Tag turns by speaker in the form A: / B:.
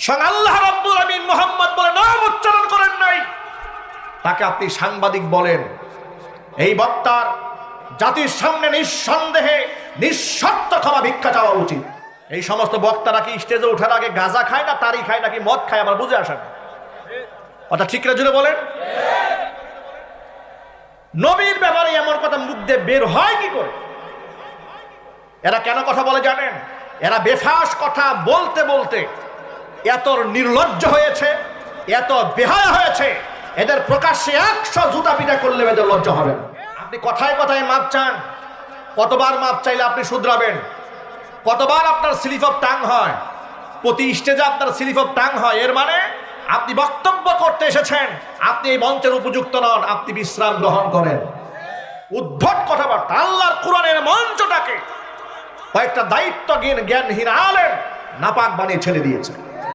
A: স্বয়ং আল্লাহ রাব্বুল আমিন মুহাম্মদ বলে নাম উচ্চারণ করেন নাই, তাকে আপনি সাংবাদিক বলেন। এই বক্তার জাতির সামনে নিঃসন্দেহে নিঃশর্ত ক্ষমা ভিক্ষা চাওয়া উচিত। এই সমস্ত বক্তারা কি স্টেজে ওঠার আগে গাঁজা খায় না তারি খায় নাকি মদ খায় আমার বুঝে আসে না। কথা ঠিক করে জুড়ে বলেন। নবীর ব্যাপারে এমন কথা মুখ দিয়ে বের হয় কি করে? এরা কেন কথা বলে জানেন? এরা বেফাস কথা বলতে বলতে এত নির্লজ্জ হয়েছে, এত বেহায়া হয়েছে, এদের প্রকাশ্যে 100 জুতা পিটা করলে এদের লজ্জা হবে না। আপনি কথায় কথায় মাপ চান, কতবার মাপ চাইলে আপনি শুধরাবেন? কতবার আপনার স্লিপ অফ টাং হয়? প্রতি স্টেজে আপনার স্লিপ অফ টাং হয়। এর মানে আপনি বক্তব্য করতে এসেছেন, আপনি এই মঞ্চের উপযুক্ত নন, আপনি বিশ্রাম গ্রহণ করেন। উদ্ধট কথাবার্তা। আল্লাহর কোরআনের মঞ্চটাকে কয়েকটা দায়িত্বজ্ঞানহীন আলেম নাপাক বানিয়ে ছেড়ে দিয়েছে।